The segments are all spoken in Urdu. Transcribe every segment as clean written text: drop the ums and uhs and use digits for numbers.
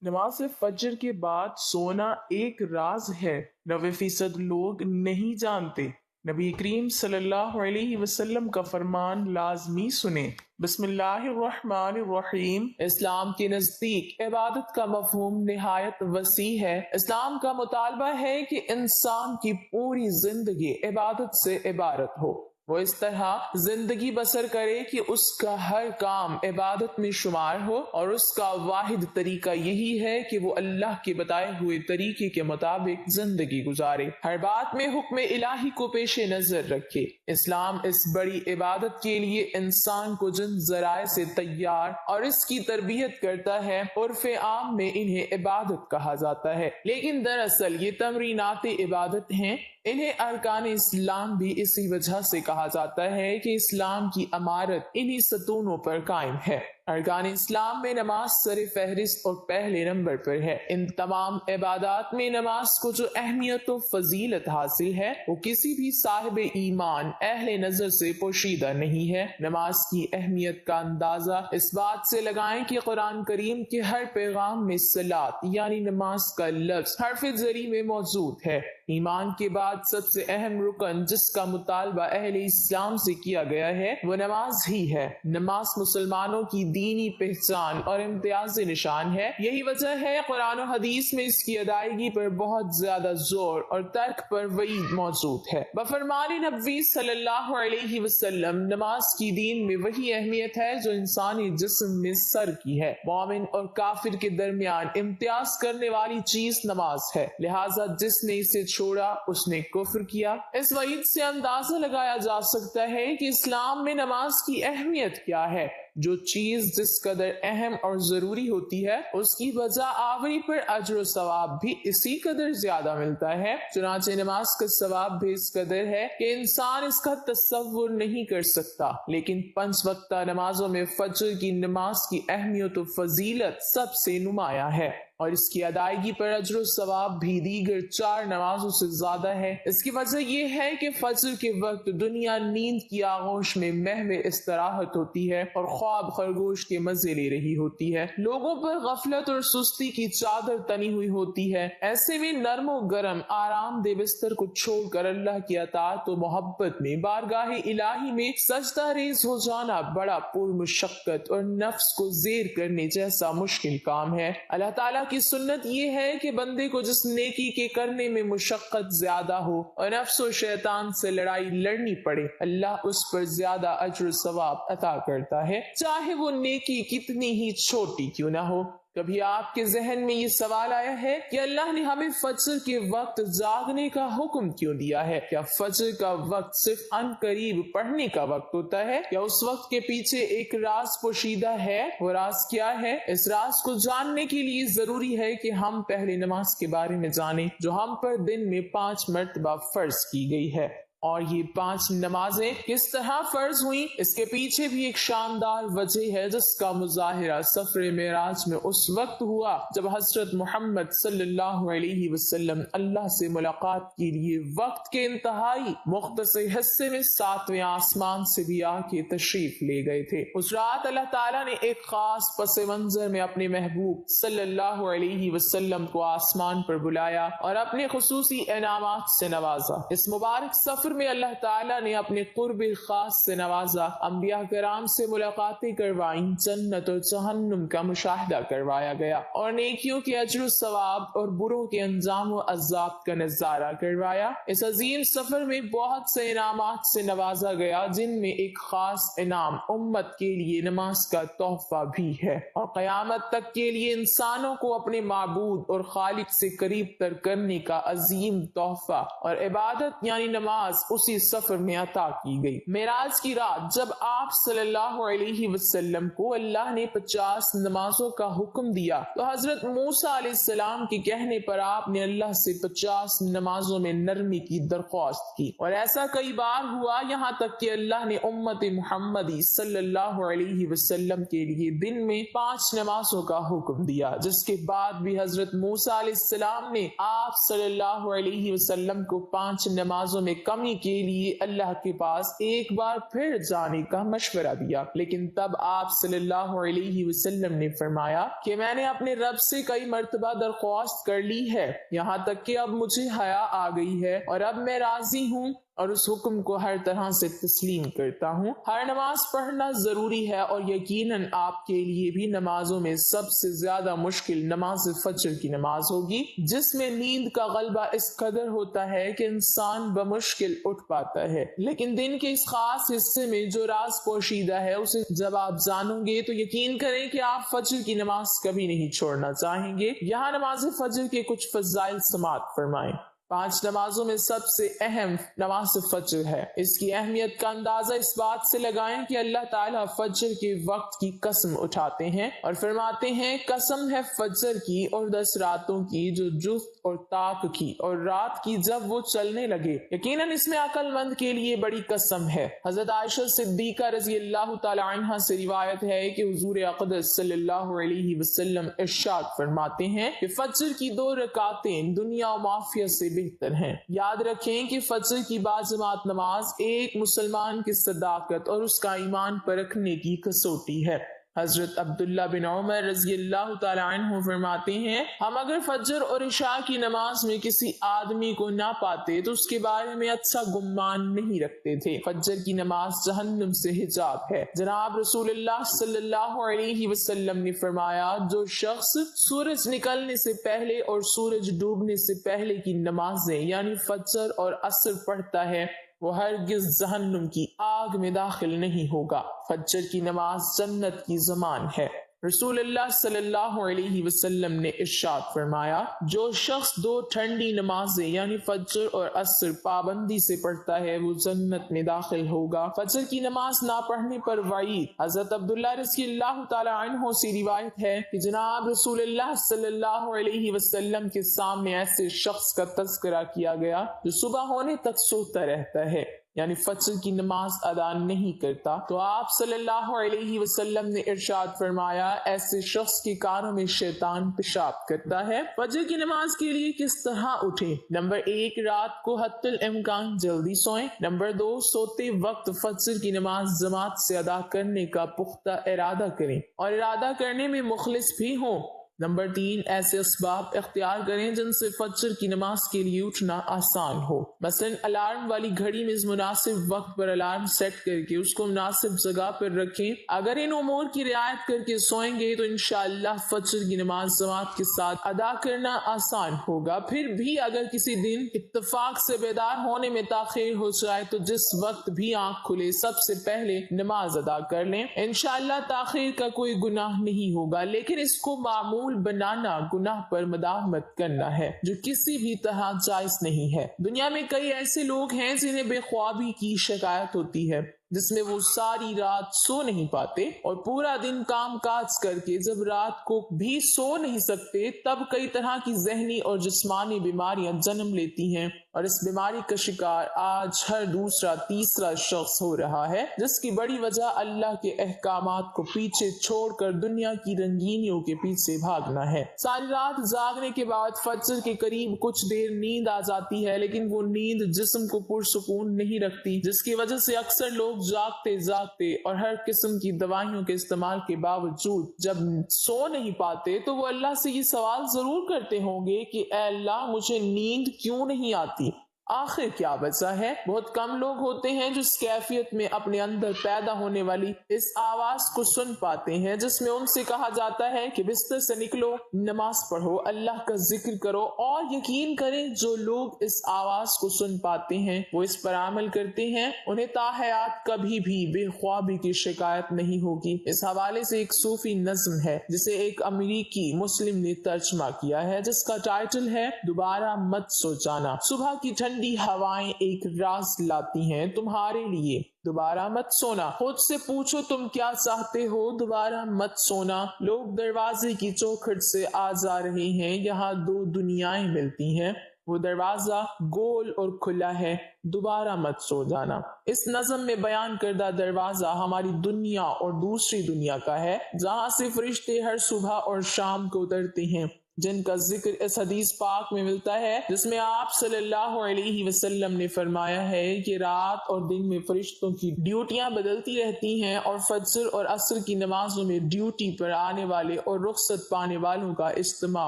نماز فجر کے بعد سونا ایک راز ہے 90% لوگ نہیں جانتے۔ نبی کریم صلی اللہ علیہ وسلم کا فرمان لازمی سنیں۔ بسم اللہ الرحمن الرحیم۔ اسلام کے نزدیک عبادت کا مفہوم نہایت وسیع ہے۔ اسلام کا مطالبہ ہے کہ انسان کی پوری زندگی عبادت سے عبارت ہو۔ وہ اس طرح زندگی بسر کرے کہ اس کا ہر کام عبادت میں شمار ہو، اور اس کا واحد طریقہ یہی ہے کہ وہ اللہ کے بتائے ہوئے طریقے کے مطابق زندگی گزارے، ہر بات میں حکم الہی کو پیش نظر رکھے۔ اسلام اس بڑی عبادت کے لیے انسان کو جن ذرائع سے تیار اور اس کی تربیت کرتا ہے، عرف عام میں انہیں عبادت کہا جاتا ہے، لیکن دراصل یہ تمرینات عبادت ہیں۔ انہیں ارکان اسلام بھی اسی وجہ سے کہا جاتا ہے کہ اسلام کی عمارت انہی ستونوں پر قائم ہے۔ ارکان اسلام میں نماز سر فہرست اور پہلے نمبر پر ہے۔ ان تمام عبادات میں نماز کو جو اہمیت و فضیلت حاصل ہے وہ کسی بھی صاحب ایمان اہل نظر سے پوشیدہ نہیں ہے۔ نماز کی اہمیت کا اندازہ اس بات سے لگائیں کہ قرآن کریم کے ہر پیغام میں صلاۃ یعنی نماز کا لفظ حرف جری میں موجود ہے۔ ایمان کے بعد سب سے اہم رکن جس کا مطالبہ اہل اسلام سے کیا گیا ہے وہ نماز ہی ہے۔ نماز مسلمانوں کی دینی پہچان اور امتیازی نشان ہے۔ یہی وجہ ہے قرآن و حدیث میں اس کی ادائیگی پر بہت زیادہ زور اور ترک پر وعید موجود ہے۔ بفرمان نبوی صلی اللہ علیہ وسلم، نماز کی دین میں وہی اہمیت ہے جو انسانی جسم میں سر کی ہے۔ مومن اور کافر کے درمیان امتیاز کرنے والی چیز نماز ہے، لہٰذا جس نے اسے چھوڑا اس نے کفر کیا۔ اس وعید سے اندازہ لگایا جا سکتا ہے کہ اسلام میں نماز کی اہمیت کیا ہے۔ جو چیز جس قدر اہم اور ضروری ہوتی ہے اس کی بجا آوری پر اجر و ثواب بھی اسی قدر زیادہ ملتا ہے۔ چنانچہ نماز کا ثواب بھی اس قدر ہے کہ انسان اس کا تصور نہیں کر سکتا، لیکن 5 وقتہ نمازوں میں فجر کی نماز کی اہمیت و فضیلت سب سے نمایاں ہے، اور اس کی ادائیگی پر اجر و ثواب بھی دیگر 4 نمازوں سے زیادہ ہے۔ اس کی وجہ یہ ہے کہ فجر کے وقت دنیا نیند کی آغوش میں محو استراحت ہوتی ہے اور خواب خرگوش کے مزے لے رہی ہوتی ہے۔ لوگوں پر غفلت اور سستی کی چادر تنی ہوئی ہوتی ہے۔ ایسے میں نرم و گرم آرام دہ بستر کو چھوڑ کر اللہ کی اطاعت و محبت میں بارگاہ الہی میں سجدہ ریز ہو جانا بڑا پرمشقت اور نفس کو زیر کرنے جیسا مشکل کام ہے۔ اللہ تعالیٰ کی سنت یہ ہے کہ بندے کو جس نیکی کے کرنے میں مشقت زیادہ ہو اور نفس و شیطان سے لڑائی لڑنی پڑے، اللہ اس پر زیادہ اجر و ثواب عطا کرتا ہے، چاہے وہ نیکی کتنی ہی چھوٹی کیوں نہ ہو۔ کبھی آپ کے ذہن میں یہ سوال آیا ہے کہ اللہ نے ہمیں فجر کے وقت جاگنے کا حکم کیوں دیا ہے؟ کیا فجر کا وقت صرف ان قریب پڑھنے کا وقت ہوتا ہے، یا اس وقت کے پیچھے ایک راز پوشیدہ ہے؟ وہ راز کیا ہے؟ اس راز کو جاننے کے لیے ضروری ہے کہ ہم پہلے نماز کے بارے میں جانیں جو ہم پر دن میں 5 مرتبہ فرض کی گئی ہے۔ اور یہ 5 نمازیں کس طرح فرض ہوئیں، اس کے پیچھے بھی ایک شاندار وجہ ہے جس کا مظاہرہ سفر معراج میں اس وقت ہوا جب حضرت محمد صلی اللہ علیہ وسلم اللہ سے ملاقات کے لیے وقت کے انتہائی مختصر حصے میں 7ویں آسمان سے بھی آ کے تشریف لے گئے تھے۔ اس رات اللہ تعالیٰ نے ایک خاص پس منظر میں اپنے محبوب صلی اللہ علیہ وسلم کو آسمان پر بلایا اور اپنے خصوصی انعامات سے نوازا۔ اس مبارک سفر میں اللہ تعالیٰ نے اپنے قرب خاص سے نوازا، انبیاء کرام سے ملاقاتیں کروائیں، جنت اور جہنم کا مشاہدہ کروایا گیا، اور نیکیوں کے اجر و ثواب اور بروں کے انجام و عذاب کا نظارہ کروایا۔ اس عظیم سفر میں بہت سے انعامات سے نوازا گیا، جن میں ایک خاص انعام امت کے لیے نماز کا تحفہ بھی ہے، اور قیامت تک کے لیے انسانوں کو اپنے معبود اور خالق سے قریب تر کرنے کا عظیم تحفہ اور عبادت یعنی نماز اسی سفر میں عطا کی گئی۔ معراج کی رات جب آپ صلی اللہ علیہ وسلم کو اللہ نے 50 نمازوں کا حکم دیا تو حضرت موسیٰ علیہ السلام کے کہنے پر آپ نے اللہ سے 50 نمازوں میں نرمی کی درخواست کی، اور ایسا کئی بار ہوا یہاں تک کہ اللہ نے امت محمدی صلی اللہ علیہ وسلم کے لیے دن میں 5 نمازوں کا حکم دیا، جس کے بعد بھی حضرت موسیٰ علیہ السلام نے آپ صلی اللہ علیہ وسلم کو 5 نمازوں میں کمی پانے کے لیے اللہ کے پاس ایک بار پھر جانے کا مشورہ دیا، لیکن تب آپ صلی اللہ علیہ وسلم نے فرمایا کہ میں نے اپنے رب سے کئی مرتبہ درخواست کر لی ہے، یہاں تک کہ اب مجھے حیا آ گئی ہے اور اب میں راضی ہوں اور اس حکم کو ہر طرح سے تسلیم کرتا ہوں۔ ہر نماز پڑھنا ضروری ہے اور یقیناً آپ کے لیے بھی نمازوں میں سب سے زیادہ مشکل نماز فجر کی نماز ہوگی، جس میں نیند کا غلبہ اس قدر ہوتا ہے کہ انسان بمشکل اٹھ پاتا ہے، لیکن دن کے اس خاص حصے میں جو راز پوشیدہ ہے اسے جب آپ جانو گے تو یقین کریں کہ آپ فجر کی نماز کبھی نہیں چھوڑنا چاہیں گے۔ یہاں نماز فجر کے کچھ فضائل سماعت فرمائیں۔ 5 نمازوں میں سب سے اہم نماز فجر ہے۔ اس کی اہمیت کا اندازہ اس بات سے لگائیں کہ اللہ تعالیٰ فجر کے وقت کی قسم اٹھاتے ہیں اور فرماتے ہیں قسم ہے فجر کی اور 10 راتوں کی جو جفت اور طاق کی اور رات کی جب وہ چلنے لگے، یقیناً اس میں عقل مند کے لیے بڑی قسم ہے۔ حضرت عائشہ صدیقہ رضی اللہ تعالی عنہا سے روایت ہے کہ حضور اقدس صلی اللہ علیہ وسلم ارشاد فرماتے ہیں کہ فجر کی 2 رکعتیں دنیا و مافیہ سے بہتر ہیں۔ یاد رکھیں کہ فجر کی باجماعت نماز ایک مسلمان کی صداقت اور اس کا ایمان پرکھنے کی کسوٹی ہے۔ حضرت عبداللہ بن عمر رضی اللہ تعالی عنہ فرماتے ہیں ہم اگر فجر اور عشاء کی نماز میں کسی آدمی کو نہ پاتے تو اس کے بارے میں اچھا گمان نہیں رکھتے تھے۔ فجر کی نماز جہنم سے حجاب ہے۔ جناب رسول اللہ صلی اللہ علیہ وسلم نے فرمایا جو شخص سورج نکلنے سے پہلے اور سورج ڈوبنے سے پہلے کی نمازیں یعنی فجر اور عصر پڑھتا ہے وہ ہرگز جہنم کی آگ میں داخل نہیں ہوگا۔ فجر کی نماز جنت کی ضمان ہے۔ رسول اللہ صلی اللہ علیہ وسلم نے ارشاد فرمایا جو شخص 2 ٹھنڈی نمازیں یعنی فجر اور عصر پابندی سے پڑھتا ہے وہ جنت میں داخل ہوگا۔ فجر کی نماز نہ پڑھنے پر وعید۔ حضرت عبداللہ رضی اللہ تعالی عنہ سے روایت ہے کہ جناب رسول اللہ صلی اللہ علیہ وسلم کے سامنے ایسے شخص کا تذکرہ کیا گیا جو صبح ہونے تک سوتا رہتا ہے یعنی فجر کی نماز ادا نہیں کرتا، تو آپ صلی اللہ علیہ وسلم نے ارشاد فرمایا ایسے شخص کے کانوں میں شیطان پیشاب کرتا ہے۔ فجر کی نماز کے لیے کس طرح اٹھیں؟ نمبر 1 رات کو حتی الامکان جلدی سوئیں۔ نمبر 2 سوتے وقت فجر کی نماز جماعت سے ادا کرنے کا پختہ ارادہ کریں اور ارادہ کرنے میں مخلص بھی ہوں۔ نمبر 3 ایسے اسباب اختیار کریں جن سے فجر کی نماز کے لیے اٹھنا آسان ہو، مثلا الارم والی گھڑی میں مناسب وقت پر الارم سیٹ کر کے اس کو مناسب جگہ پر رکھیں۔ اگر ان امور کی رعایت کر کے سوئیں گے تو انشاءاللہ فجر کی نماز جماعت کے ساتھ ادا کرنا آسان ہوگا۔ پھر بھی اگر کسی دن اتفاق سے بیدار ہونے میں تاخیر ہو جائے تو جس وقت بھی آنکھ کھلے سب سے پہلے نماز ادا کر لیں، انشاءاللہ تاخیر کا کوئی گناہ نہیں ہوگا، لیکن اس کو معمول بنانا گناہ پر مداومت کرنا ہے جو کسی بھی طرح جائز نہیں ہے۔ دنیا میں کئی ایسے لوگ ہیں جنہیں بے خوابی کی شکایت ہوتی ہے جس میں وہ ساری رات سو نہیں پاتے اور پورا دن کام کاج کر کے جب رات کو بھی سو نہیں سکتے تب کئی طرح کی ذہنی اور جسمانی بیماریاں جنم لیتی ہیں اور اس بیماری کا شکار آج ہر دوسرا تیسرا شخص ہو رہا ہے، جس کی بڑی وجہ اللہ کے احکامات کو پیچھے چھوڑ کر دنیا کی رنگینیوں کے پیچھے بھاگنا ہے۔ ساری رات جاگنے کے بعد فجر کے قریب کچھ دیر نیند آ جاتی ہے، لیکن وہ نیند جسم کو پرسکون نہیں رکھتی، جس کی وجہ سے اکثر لوگ جاگتے اور ہر قسم کی دوائیوں کے استعمال کے باوجود جب سو نہیں پاتے تو وہ اللہ سے یہ سوال ضرور کرتے ہوں گے کہ اے اللہ مجھے نیند کیوں نہیں آتی؟ آخر کیا وجہ ہے؟ بہت کم لوگ ہوتے ہیں جو اس کیفیت میں اپنے اندر پیدا ہونے والی اس آواز کو سن پاتے ہیں جس میں ان سے کہا جاتا ہے کہ بستر سے نکلو، نماز پڑھو، اللہ کا ذکر کرو، اور یقین کریں جو لوگ اس آواز کو سن پاتے ہیں وہ اس پر عمل کرتے ہیں انہیں تاحیات کبھی بھی بے خوابی کی شکایت نہیں ہوگی۔ اس حوالے سے ایک صوفی نظم ہے جسے ایک امریکی مسلم نے ترجمہ کیا ہے جس کا ٹائٹل ہے دوبارہ مت سو جانا۔ صبح کی ٹھنڈی ہوائیں ایک راز لاتی ہیں تمہارے لیے، دوبارہ مت سونا۔ خود سے پوچھو تم کیا چاہتے ہو، دوبارہ مت سونا۔ لوگ دروازے کی چوکھٹ سے آ جا رہے ہیں، یہاں 2 دنیایں ملتی ہیں، وہ دروازہ گول اور کھلا ہے، دوبارہ مت سو جانا۔ اس نظم میں بیان کردہ دروازہ ہماری دنیا اور دوسری دنیا کا ہے جہاں سے فرشتے ہر صبح اور شام کو اترتے ہیں۔ جن کا ذکر اس حدیث پاک میں ملتا ہے جس میں آپ صلی اللہ علیہ وسلم نے فرمایا ہے کہ رات اور دن میں فرشتوں کی ڈیوٹیاں بدلتی رہتی ہیں اور فجر اور عصر کی نمازوں میں ڈیوٹی پر آنے والے اور رخصت پانے والوں کا اجتماع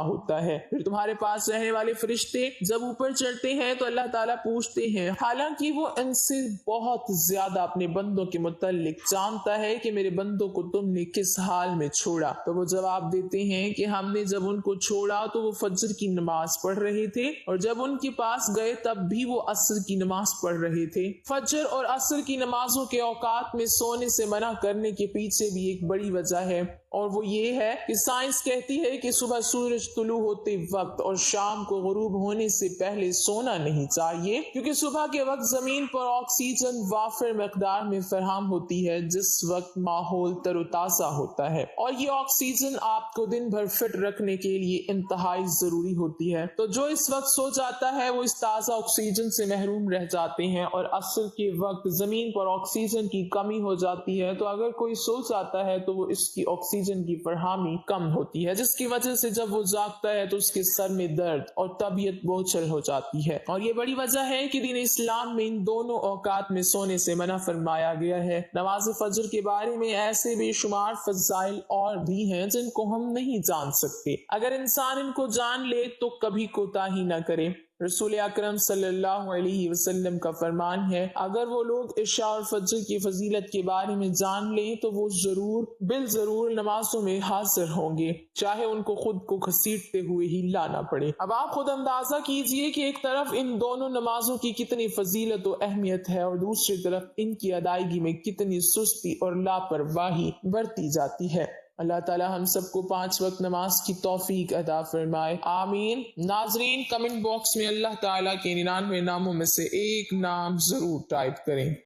ہوتا ہے۔ پھر تمہارے پاس رہنے والے فرشتے جب اوپر چڑھتے ہیں تو اللہ تعالیٰ پوچھتے ہیں، حالانکہ وہ ان سے بہت زیادہ اپنے بندوں کے متعلق جانتا ہے کہ میرے بندوں کو تم نے کس حال میں چھوڑا، تو وہ جواب دیتے ہیں کہ ہم نے جب ان کو چھوڑا تو وہ فجر کی نماز پڑھ رہے تھے، اور جب ان کے پاس گئے تب بھی وہ عصر کی نماز پڑھ رہے تھے۔ فجر اور عصر کی نمازوں کے اوقات میں سونے سے منع کرنے کے پیچھے بھی ایک بڑی وجہ ہے، اور وہ یہ ہے کہ سائنس کہتی ہے کہ صبح سورج طلوع ہوتے وقت اور شام کو غروب ہونے سے پہلے سونا نہیں چاہیے، کیونکہ صبح کے وقت زمین پر آکسیجن وافر مقدار میں فراہم ہوتی ہے، جس وقت ماحول تر و تازہ ہوتا ہے، اور یہ آکسیجن آپ کو دن بھر فٹ رکھنے کے لیے انتہائی ضروری ہوتی ہے۔ تو جو اس وقت سو جاتا ہے وہ اس تازہ آکسیجن سے محروم رہ جاتے ہیں، اور عصر کے وقت زمین پر آکسیجن کی کمی ہو جاتی ہے، تو اگر کوئی سو جاتا ہے تو وہ اس کی آکسیجن کی فراہمی کم ہوتی ہے، جس کی وجہ سے جب وہ جاگتا ہے تو اس کے سر میں درد اور طبیعت بوچھل ہو جاتی ہے، اور یہ بڑی وجہ ہے کہ دین اسلام میں ان دونوں اوقات میں سونے سے منع فرمایا گیا ہے۔ نماز فجر کے بارے میں ایسے بے شمار فضائل اور بھی ہیں جن کو ہم نہیں جان سکتے، اگر انسان ان کو جان لے تو کبھی کوتاہی نہ کرے۔ رسول اکرم صلی اللہ علیہ وسلم کا فرمان ہے، اگر وہ لوگ عشاء اور فجر کی فضیلت کے بارے میں جان لیں تو وہ بالضرور نمازوں میں حاضر ہوں گے، چاہے ان کو خود کو گھسیٹتے ہوئے ہی لانا پڑے۔ اب آپ خود اندازہ کیجئے کہ ایک طرف ان دونوں نمازوں کی کتنی فضیلت و اہمیت ہے، اور دوسری طرف ان کی ادائیگی میں کتنی سستی اور لاپرواہی برتی جاتی ہے۔ اللہ تعالی ہم سب کو 5 وقت نماز کی توفیق عطا فرمائے، آمین۔ ناظرین، کمنٹ باکس میں اللہ تعالیٰ کے 99 ناموں میں سے ایک نام ضرور ٹائپ کریں۔